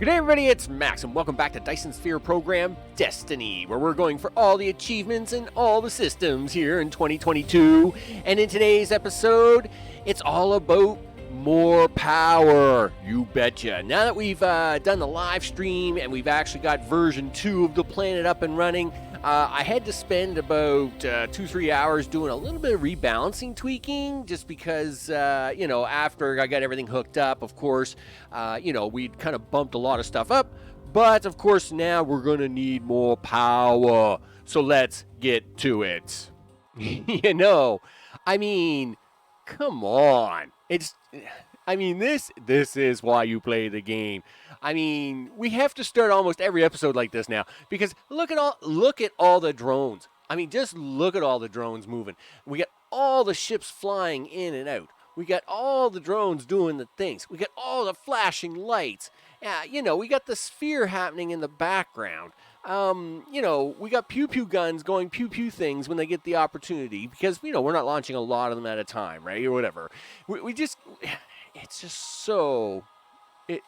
Good day, everybody, it's Max, and welcome back to Dyson Sphere Program Destiny, where we're going for all the achievements and all the systems here in 2022. And in today's episode, it's all about more power, you betcha. Now that we've done the live stream and we've actually got version 2 of the planet up and running, I had to spend about 2-3 hours doing a little bit of rebalancing tweaking, just because, after I got everything hooked up, of course, we'd kind of bumped a lot of stuff up. But, of course, now we're going to need more power. So let's get to it. Come on. This is why you play the game. We have to start almost every episode like this now, because look at all the drones. Just look at all the drones moving. We got all the ships flying in and out. We got all the drones doing the things. We got all the flashing lights. We got the sphere happening in the background. We got pew-pew guns going pew-pew things when they get the opportunity, because, we're not launching a lot of them at a time, right, or whatever.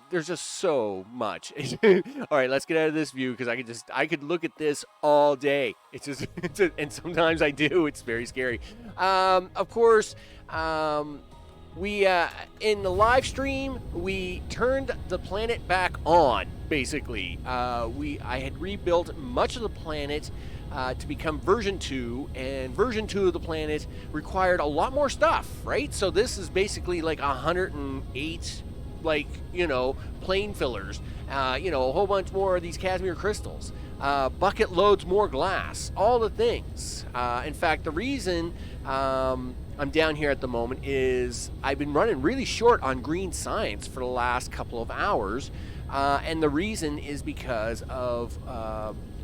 There's just so much. All right, let's get out of this view, because I could look at this all day. And sometimes I do. It's very scary. Of course, we in the live stream, we turned the planet back on, basically. I had rebuilt much of the planet to become version 2, and version 2 of the planet required a lot more stuff, right? So this is basically like 108 plane fillers, a whole bunch more of these Casimir crystals, bucket loads more glass, all the things. In fact, the reason I'm down here at the moment is I've been running really short on green science for the last couple of hours, and the reason is because of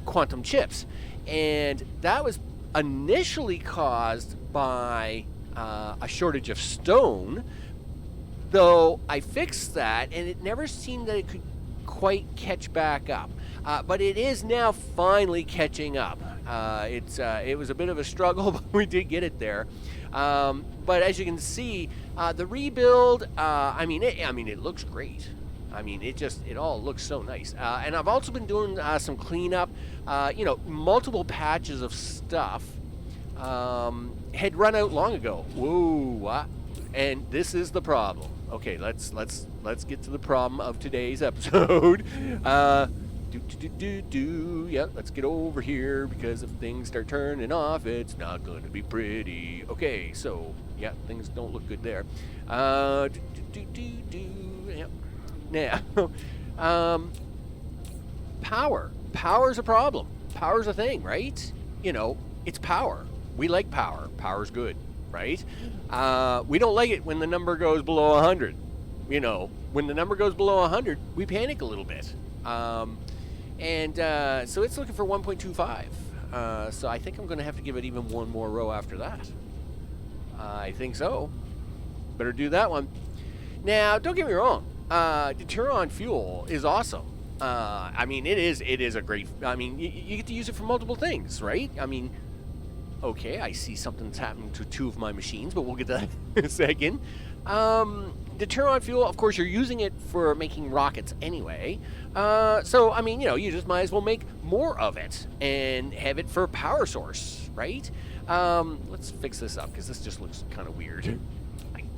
quantum chips, and that was initially caused by a shortage of stone, though I fixed that and it never seemed that it could quite catch back up, but it is now finally catching up. It was a bit of a struggle, but we did get it there. But as you can see, the rebuild, it looks great. It all looks so nice. And I've also been doing some cleanup. Multiple patches of stuff had run out long ago. Whoa, and this is the problem. Okay, let's get to the problem of today's episode. Yeah, let's get over here, because if things start turning off, it's not going to be pretty. Okay, so yeah, things don't look good there. Yeah. Now, power's a problem. Power's a thing, right? It's power. We like power. Power's good, right? We don't like it when the number goes below 100. When the number goes below 100, we panic a little bit. So it's looking for 1.25. So I think I'm going to have to give it even one more row after that. I think so. Better do that one. Now, don't get me wrong. Deter on fuel is awesome. It is a great. You get to use it for multiple things, right? Okay, I see something's happening to 2 of my machines, but we'll get to that in a second. Deter on fuel, of course, you're using it for making rockets anyway. You just might as well make more of it and have it for power source, right? Let's fix this up, because this just looks kind of weird.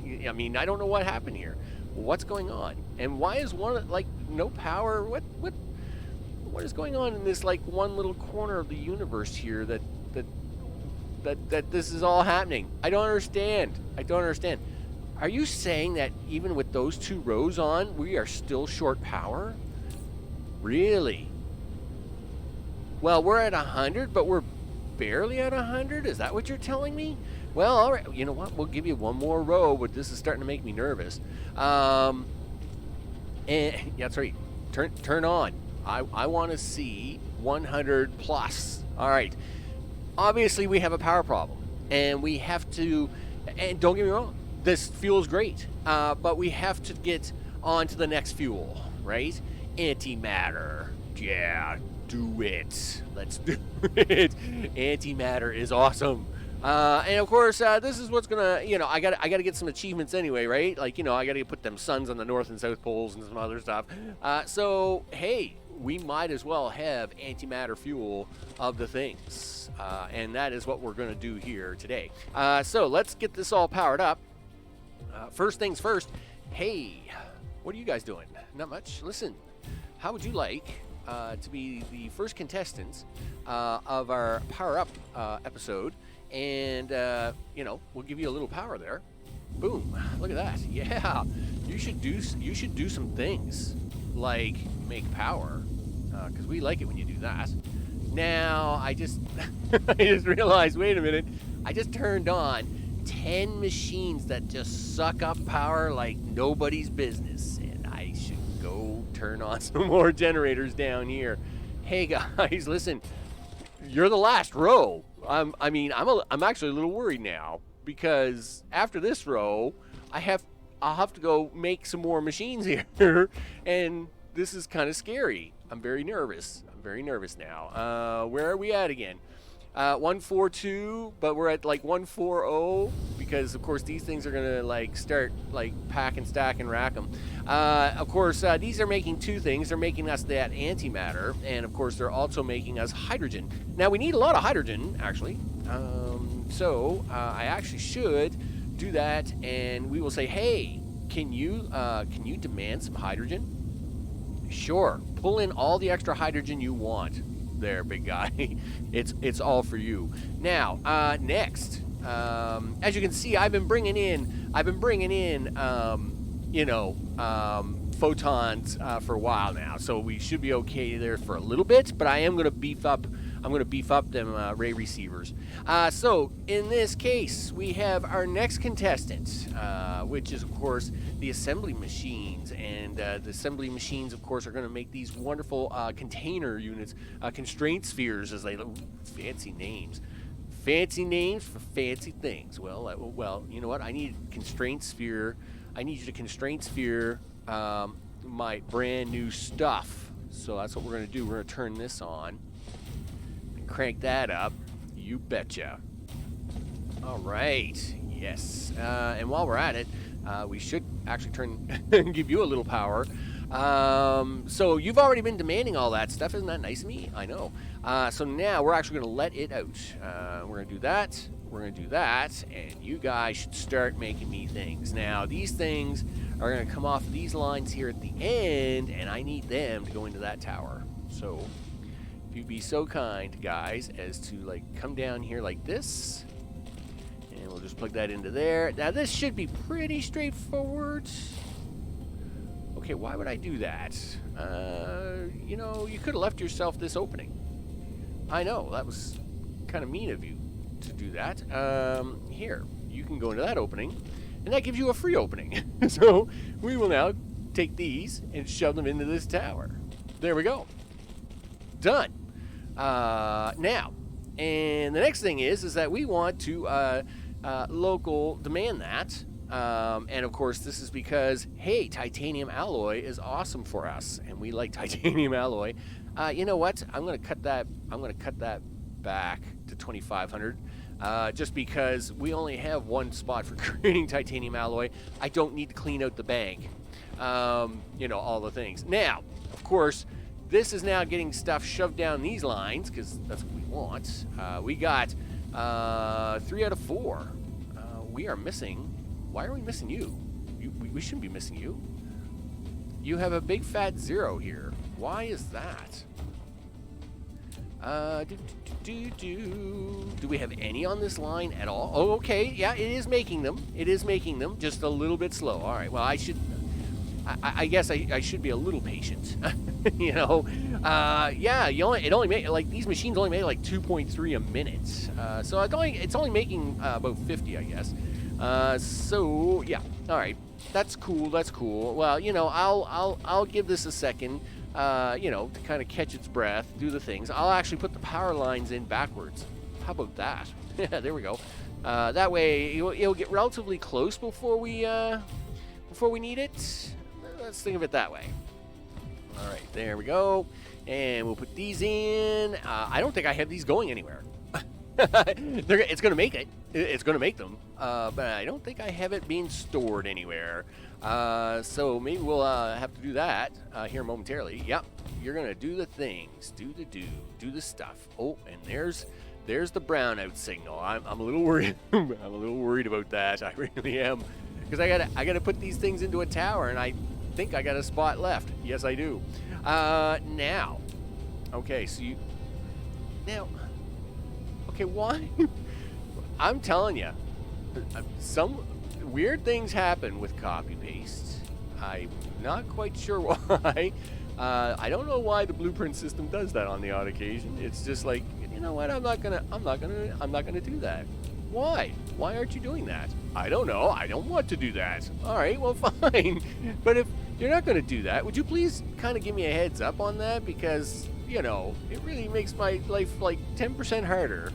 I don't know what happened here. What's going on? And why is one, no power? What is going on in this, one little corner of the universe here that this is all happening? I don't understand. Are you saying that even with those 2 rows on, we are still short power? Really? Well, we're at 100, but we're barely at 100? Is that what you're telling me? Well, all right. You know what? We'll give you one more row, but this is starting to make me nervous. And yeah, that's right. Turn on. I want to see 100 plus. All right. Obviously, we have a power problem, and we have to. And don't get me wrong, this fuel's great, but we have to get on to the next fuel, right? Antimatter. Yeah, do it. Let's do it. Antimatter is awesome. And of course, this is what's gonna, I gotta get some achievements anyway, right? Like, I gotta put them suns on the north and south poles and some other stuff. So hey, we might as well have antimatter fuel of the things, and that is what we're gonna do here today. So let's get this all powered up. First things first. Hey, what are you guys doing? Not much. Listen, how would you like to be the first contestants of our power up episode? And we'll give you a little power there. Boom! Look at that. Yeah, you should do some things like make power, because we like it when you do that. Now I just I just realized. Wait a minute! I just turned on 10 machines that just suck up power like nobody's business, and I should go turn on some more generators down here. Hey guys, listen. You're the last row. I'm actually a little worried now, because after this row, I'll have to go make some more machines here, and this is kind of scary. I'm very nervous. Now. Where are we at again? 142, but we're at like 140, because of course these things are gonna like start like pack and stack and rack them. Of course, these are making two things. They're making us that antimatter, and of course they're also making us hydrogen. Now we need a lot of hydrogen, actually. So I actually should do that, and we will say, hey, can you demand some hydrogen? Sure, pull in all the extra hydrogen you want. There, big guy. It's all for you. Now, next, as you can see, I've been bringing in photons for a while now, so we should be okay there for a little bit. But I am going to beef up. I'm going to beef up them ray receivers. So in this case, we have our next contestant, which is of course the assembly machines, and the assembly machines, of course, are going to make these wonderful container units, constraint spheres, as they look. Fancy names for fancy things. Well, you know what? I need constraint sphere. I need you to constraint sphere my brand new stuff. So that's what we're going to do. We're going to turn this on. Crank that up, you betcha. All right, yes. And while we're at it, we should actually give you a little power. So you've already been demanding all that stuff. Isn't that nice of me? I know. So now we're actually going to let it out. We're going to do that. We're going to do that, and you guys should start making me things. Now these things are going to come off these lines here at the end, and I need them to go into that tower. So if you'd be so kind, guys, as to like come down here like this, and we'll just plug that into there. Now this should be pretty straightforward. Okay, why would I do that? You could have left yourself this opening. I know, that was kind of mean of you to do that. Here, you can go into that opening, and that gives you a free opening. So we will now take these and shove them into this tower. There we go. Done. Now, and the next thing is that we want to local demand that, and of course this is because, hey, titanium alloy is awesome for us, and we like titanium alloy. You know what? I'm gonna cut that back to 2,500, just because we only have one spot for creating titanium alloy. I don't need to clean out the bank. All the things. Now, of course, this is now getting stuff shoved down these lines, because that's what we want. We got 3 out of 4. We are missing. Why are we missing you? We shouldn't be missing you. You have a big fat 0 here. Why is that? Do we have any on this line at all? Oh, okay. Yeah, it is making them. It is making them, just a little bit slow. All right. Well, I guess I should be a little patient. Yeah. It only make like these machines only make like 2.3 a minute. So it's only making about 50, I guess. So yeah. All right. That's cool. Well, I'll give this a second. To kind of catch its breath, do the things. I'll actually put the power lines in backwards. How about that? Yeah, there we go. That way it'll get relatively close before we need it. Let's think of it that way. All right, there we go. And we'll put these in. I don't think I have these going anywhere. It's going to make it. It's going to make them. But I don't think I have it being stored anywhere. So maybe we'll have to do that here momentarily. Yep, you're going to do the things. Do the stuff. Oh, and there's the brownout signal. I'm a little worried. I'm a little worried about that. I really am. Because I gotta put these things into a tower, and I think I got a spot left. Yes, I do. Now. Okay, so you... Now... Okay, why? I'm telling you, some weird things happen with copy-paste. I'm not quite sure why. I don't know why the blueprint system does that on the odd occasion. It's just like, you know what? I'm not gonna do that. Why? Why aren't you doing that? I don't know. I don't want to do that. All right, well, fine. But if you're not going to do that, would you please kind of give me a heads up on that? Because, you know, it really makes my life like 10% harder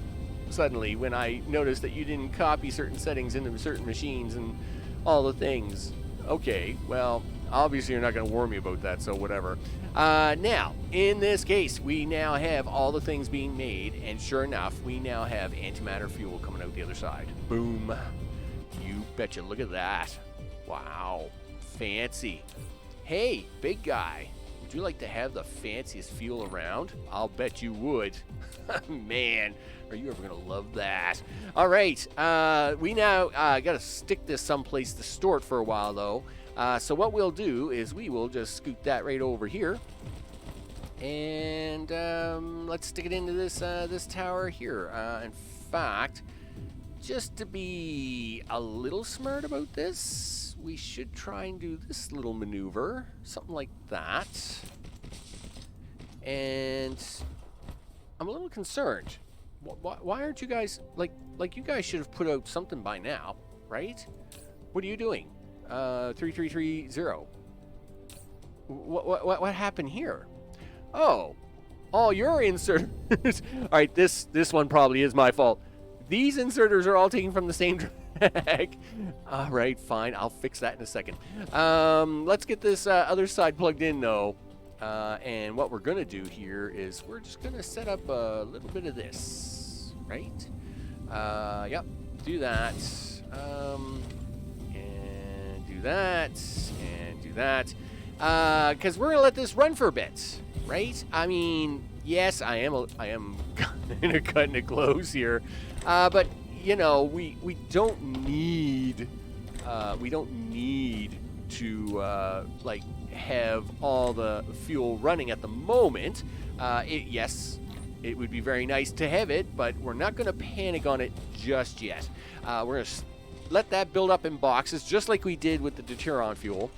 suddenly when I notice that you didn't copy certain settings into certain machines and all the things. Okay, well, obviously you're not going to warn me about that, so whatever. Now, in this case, we now have all the things being made, and sure enough, we now have antimatter fuel coming out the other side. Boom. You betcha. Look at that. Wow. Fancy. Hey, big guy. Would you like to have the fanciest fuel around? I'll bet you would. Man, are you ever going to love that? All right. We now got to stick this someplace to store it for a while, though. So what we'll do is we will just scoot that right over here. And let's stick it into this tower here. In fact, just to be a little smart about this, we should try and do this little maneuver. Something like that. And I'm a little concerned. Why aren't you guys, like you guys should have put out something by now, right? What are you doing? 3330. What happened here? Oh, all your inserters. All right, this one probably is my fault. These inserters are all taken from the same track. All right, fine. I'll fix that in a second. Let's get this other side plugged in, though. And what we're going to do here is we're just going to set up a little bit of this, right? Yep, do that. And do that. And do that. Because we're going to let this run for a bit, right? I mean, yes, I am kind of cutting it close here. But you know, we don't need to like have all the fuel running at the moment. Yes, it would be very nice to have it, but we're not going to panic on it just yet. We're going to let that build up in boxes, just like we did with the deuteron fuel.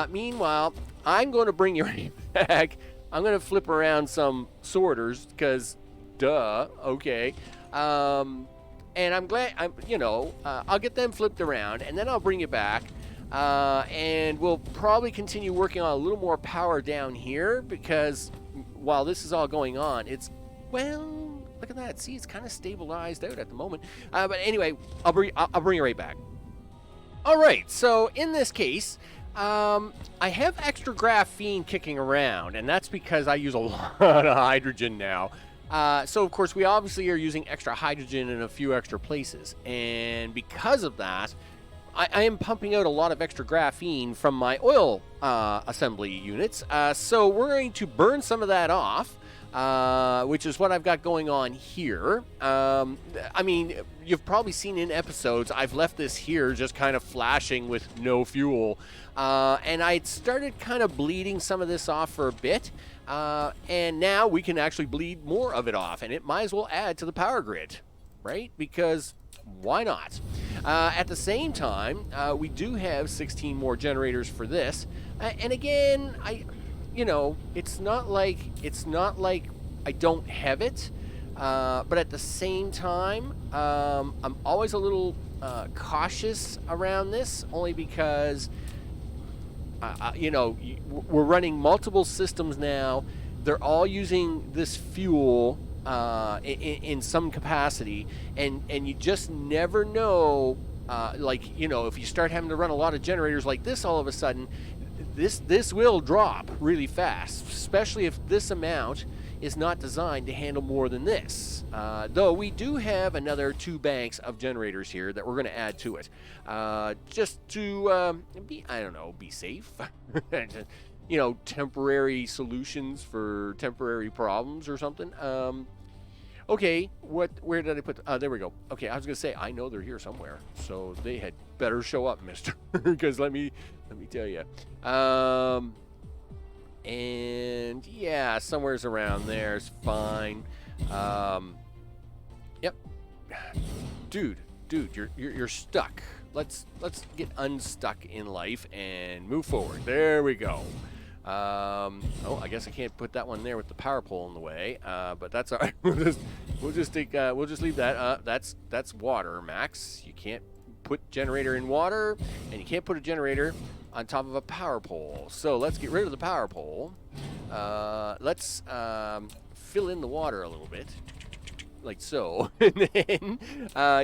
Meanwhile, I'm going to bring you right back. I'm going to flip around some sorters because, duh. Okay. And I'm glad, I'll get them flipped around, and then I'll bring you back, and we'll probably continue working on a little more power down here, because while this is all going on, it's, well, look at that. See, it's kind of stabilized out at the moment. But anyway, I'll bring you right back. All right, so in this case, I have extra graphene kicking around, and that's because I use a lot of hydrogen now. So, of course, we obviously are using extra hydrogen in a few extra places. And because of that, I am pumping out a lot of extra graphene from my oil assembly units. So we're going to burn some of that off, which is what I've got going on here. I mean, you've probably seen in episodes, I've left this here just kind of flashing with no fuel. And I started kind of bleeding some of this off for a bit. And now we can actually bleed more of it off, and it might as well add to the power grid, right? Because why not? At the same time, we do have 16 more generators for this. And again, it's not like I don't have it. But at the same time, I'm always a little cautious around this, only because we're running multiple systems now. They're all using this fuel in some capacity, and you just never know. If you start having to run a lot of generators like this, all of a sudden, this will drop really fast, especially if this amount is not designed to handle more than this. Though we do have another 2 banks of generators here that we're going to add to it. Just to, be safe. You know, temporary solutions for temporary problems or something. Okay, where did I put, there we go. Okay, I was gonna say, I know they're here somewhere, so they had better show up, mister, because let me tell you. And yeah, somewhere's around there is fine. Yep. Dude, you're stuck. Let's get unstuck in life and move forward. There we go. Oh, I guess I can't put that one there with the power pole in the way, but that's all right. we'll just leave that. That's water, Max. You can't put generator in water, and you can't put a generator on top of a power pole. So let's get rid of the power pole. Let's fill in the water a little bit, like so, and then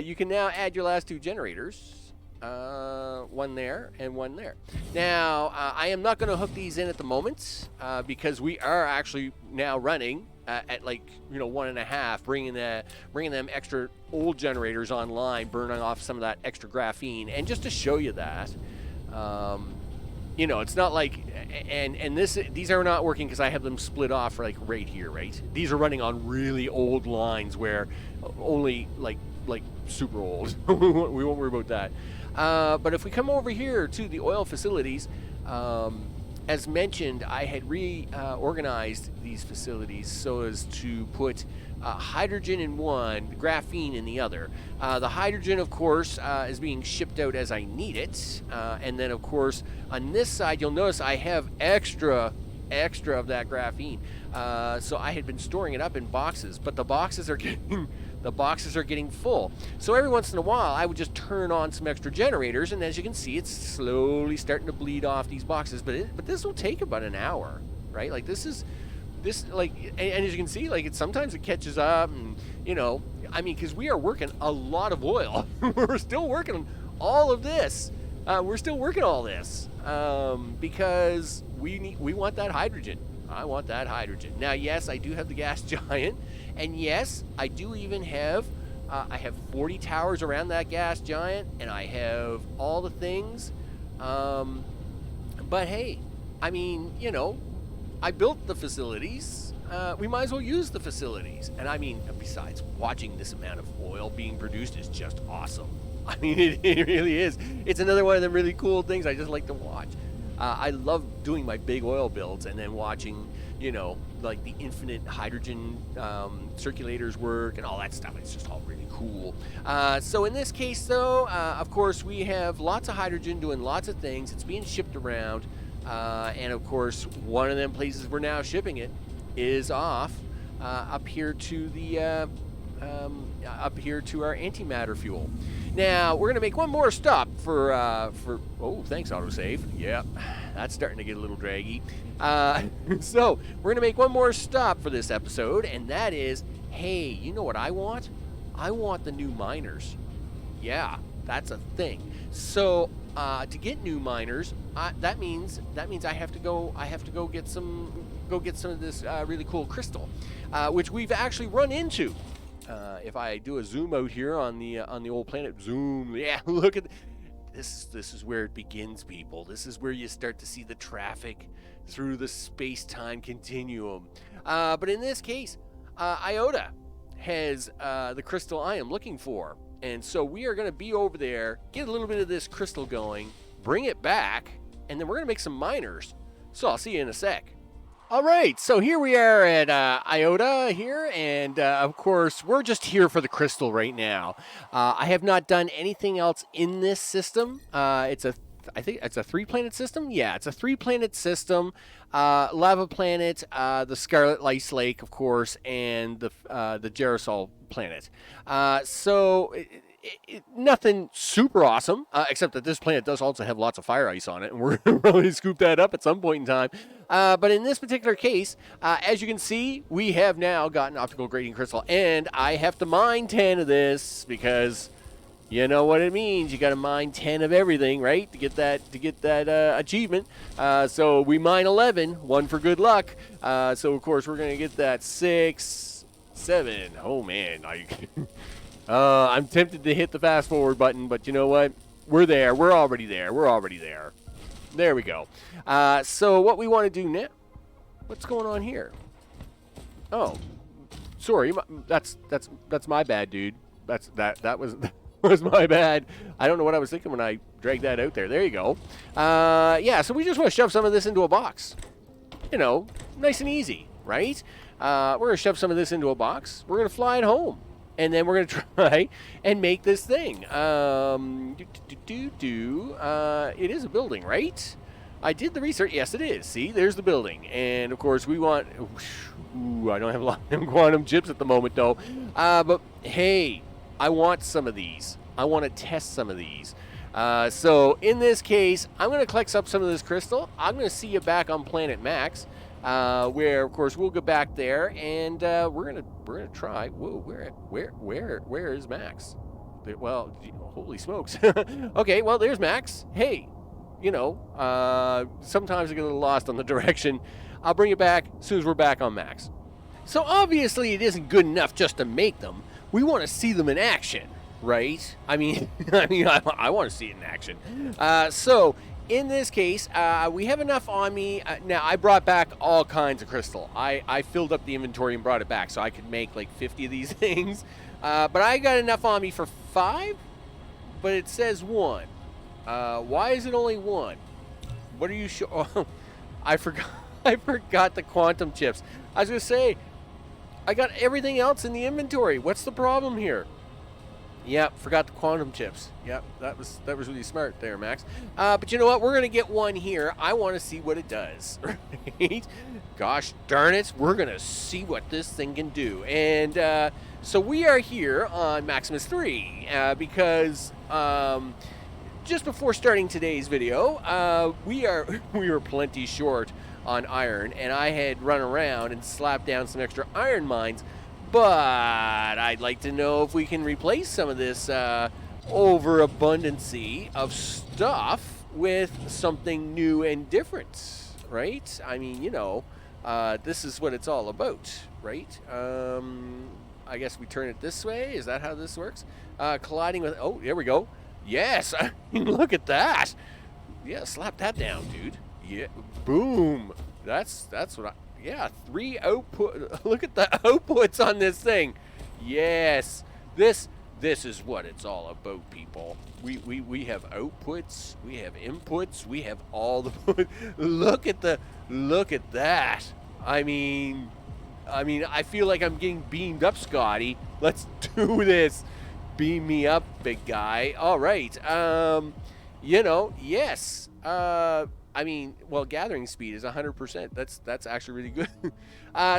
you can now add your last 2 generators. One there and one there. Now, I am not going to hook these in at the moment because we are actually now running at like 1.5, bringing them extra old generators online, burning off some of that extra graphene, and just to show you that. It's not like, and these are not working because I have them split off like right here, right? These are running on really old lines where only like super old. We won't worry about that. But if we come over here to the oil facilities, as mentioned, I had reorganized these facilities so as to put hydrogen in one, graphene in the other. The hydrogen, of course, is being shipped out as I need it. And then, of course, on this side, you'll notice I have extra of that graphene. So I had been storing it up in boxes, but the boxes are getting full. So every once in a while, I would just turn on some extra generators, and as you can see, it's slowly starting to bleed off these boxes. But this will take about an hour, right? Like and as you can see, like sometimes it catches up, and because we are working a lot of oil. We're still working all of this. We're still working all this because we want that hydrogen. I want that hydrogen. Now, yes, I do have the gas giant, and yes, I do even have, I have 40 towers around that gas giant, and I have all the things. But hey, I built the facilities. We might as well use the facilities. And besides, watching this amount of oil being produced is just awesome. It really is. It's another one of them really cool things I just like to watch. I love doing my big oil builds and then watching, like the infinite hydrogen circulators work and all that stuff. It's just all really cool. So in this case, though, of course, we have lots of hydrogen doing lots of things. It's being shipped around. And, of course, one of them places we're now shipping it is off up here to the up here to our antimatter fuel. Now, we're going to make one more stop for oh, thanks, autosave. Yep, that's starting to get a little draggy. So, we're going to make one more stop for this episode, and that is, hey, you know what I want? I want the new miners. Yeah, that's a thing. So, to get new miners, that means I have to go get some of this really cool crystal, which we've actually run into. If I do a zoom out here on the old planet, zoom, yeah, look at this. This is where it begins, people. This is where you start to see the traffic through the space-time continuum. But in this case, Iota has the crystal I am looking for, and so we are going to be over there, get a little bit of this crystal going, bring it back, and then we're going to make some miners. So I'll see you in a sec. All right, so here we are at Iota here, and of course, we're just here for the crystal right now. I have not done anything else in this system. I think it's a 3-planet system. Yeah, it's a 3-planet system. Lava planet, the Scarlet Ice Lake, of course, and the Gerasol planet. So nothing super awesome, except that this planet does also have lots of fire ice on it, and we're going to scoop that up at some point in time. But in this particular case, as you can see, we have now got an optical gradient crystal, and I have to mine 10 of this because You know what it means. You got to mine 10 of everything, right, to get that achievement. So we mine 11, one for good luck. So of course we're gonna get that 6, 7. Oh man, I'm tempted to hit the fast forward button, but you know what? We're there. We're already there. We're already there. There we go. So what we want to do now? What's going on here? Oh, sorry. That's my bad, dude. That was. Was my bad. I don't know what I was thinking when I dragged that out there. There you go. Yeah, so we just want to shove some of this into a box. You know, nice and easy, right? We're going to shove some of this into a box. We're going to fly it home. And then we're going to try and make this thing. It is a building, right? I did the research. Yes, it is. See, there's the building. And, of course, we want... Ooh, I don't have a lot of quantum chips at the moment, though. But, hey... I want some of these. I want to test some of these. So in this case, I'm going to collect up some of this crystal. I'm going to see you back on Planet Max, where of course we'll go back there and we're gonna try. Whoa, where is Max? Well, holy smokes. Okay, well there's Max. Hey, you know, sometimes I get a little lost on the direction. I'll bring you back as soon as we're back on Max. So obviously it isn't good enough just to make them. We want to see them in action, right? I mean, I want to see it in action. So in this case, we have enough on me. Now, I brought back all kinds of crystal. I filled up the inventory and brought it back, so I could make like 50 of these things. But I got enough on me for 5, but it says 1. Why is it only 1? What are you sure? Oh, I forgot the quantum chips. I was going to say, I got everything else in the inventory. What's the problem here? Yep, forgot the quantum chips. Yep, that was really smart there, Max. But you know what? We're going to get one here. I want to see what it does, right? Gosh darn it. We're going to see what this thing can do. And so we are here on Maximus 3 because just before starting today's video, we were plenty short on iron, and I had run around and slapped down some extra iron mines, but I'd like to know if we can replace some of this overabundancy of stuff with something new and different, right? I mean, you know, this is what it's all about, right? I guess we turn it this way. Is that how this works? Colliding with... Oh, there we go. Yes! I mean, look at that! Yeah, slap that down, dude. Yeah, boom. That's what I... Yeah, 3 output... Look at the outputs on this thing. Yes. This is what it's all about, people. We have outputs, we have inputs, we have all the... Look at that. I mean, I feel like I'm getting beamed up, Scotty. Let's do this. Beam me up, big guy. All right. You know, yes. I mean, well, gathering speed is 100%. That's actually really good.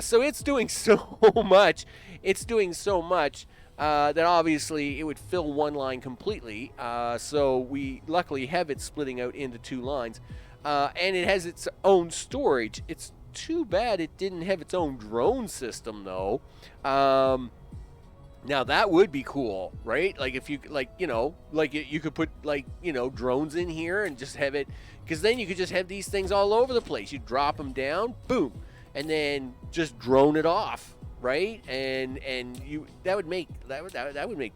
So it's doing so much. It's doing so much that obviously it would fill one line completely. So we luckily have it splitting out into 2 lines. And it has its own storage. It's too bad it didn't have its own drone system, though. Now that would be cool, right? Like if you, like, you know, like you could put, like, you know, drones in here and just have it, because then you could just have these things all over the place. You drop them down, boom, and then just drone it off, right? And you that would make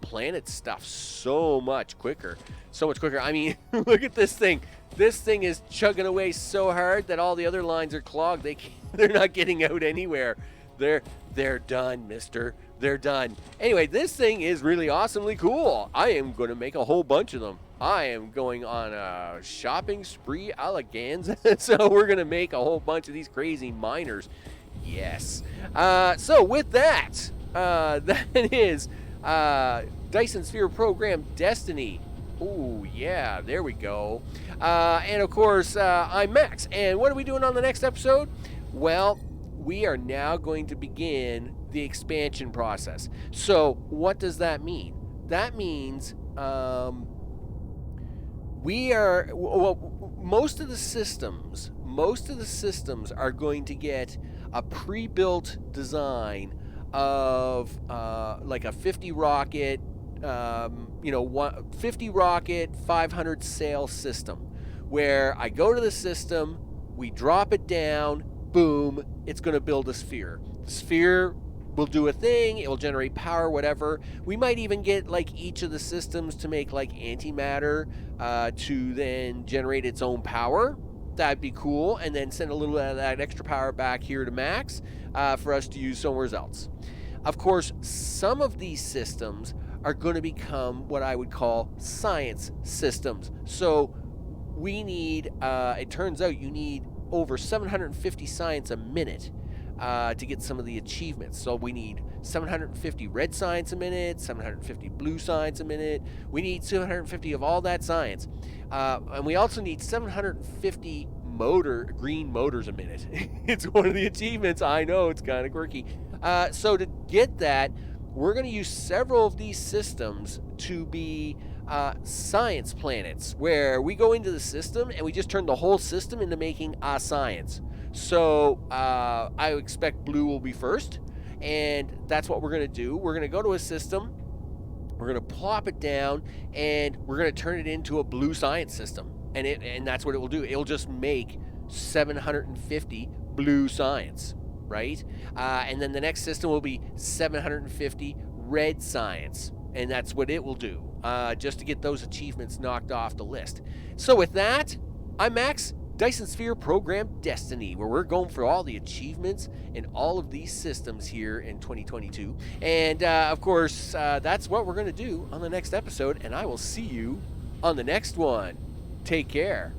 planet stuff so much quicker, I mean, look at this thing. This thing is chugging away so hard that all the other lines are clogged. They're not getting out anywhere. They're done, mister. They're done. Anyway, this thing is really awesomely cool. I am going to make a whole bunch of them. I am going on a shopping spree a la Ganza. So we're going to make a whole bunch of these crazy miners. Yes. So with that, that is Dyson Sphere Program Destiny. Oh, yeah, there we go. And of course, I'm Max. And what are we doing on the next episode? Well, we are now going to begin the expansion process. So what does that mean? That means most of the systems are going to get a pre-built design of like a 50 rocket 50 rocket, 500 sail system, where I go to the system, we drop it down, boom, it's going to build a sphere. The sphere will do a thing, it will generate power, whatever. We might even get like each of the systems to make like antimatter to then generate its own power. That'd be cool, and then send a little of that extra power back here to Max for us to use somewhere else. Of course, some of these systems are going to become what I would call science systems. So we need, it turns out you need over 750 science a minute to get some of the achievements. So we need 750 red science a minute, 750 blue science a minute. We need 750 of all that science. And we also need 750 green motors a minute. It's one of the achievements. I know, it's kind of quirky. So to get that, we're going to use several of these systems to be science planets, where we go into the system and we just turn the whole system into making science. So I expect blue will be first, and that's what we're going to do. We're going to go to a system, we're going to plop it down, and we're going to turn it into a blue science system. And that's what it will do. It'll just make 750 blue science, right? And then the next system will be 750 red science, and that's what it will do, just to get those achievements knocked off the list. So with that, I'm Max, Dyson Sphere Program Destiny, where we're going for all the achievements in all of these systems here in 2022. And of course, that's what we're going to do on the next episode, and I will see you on the next one. Take care.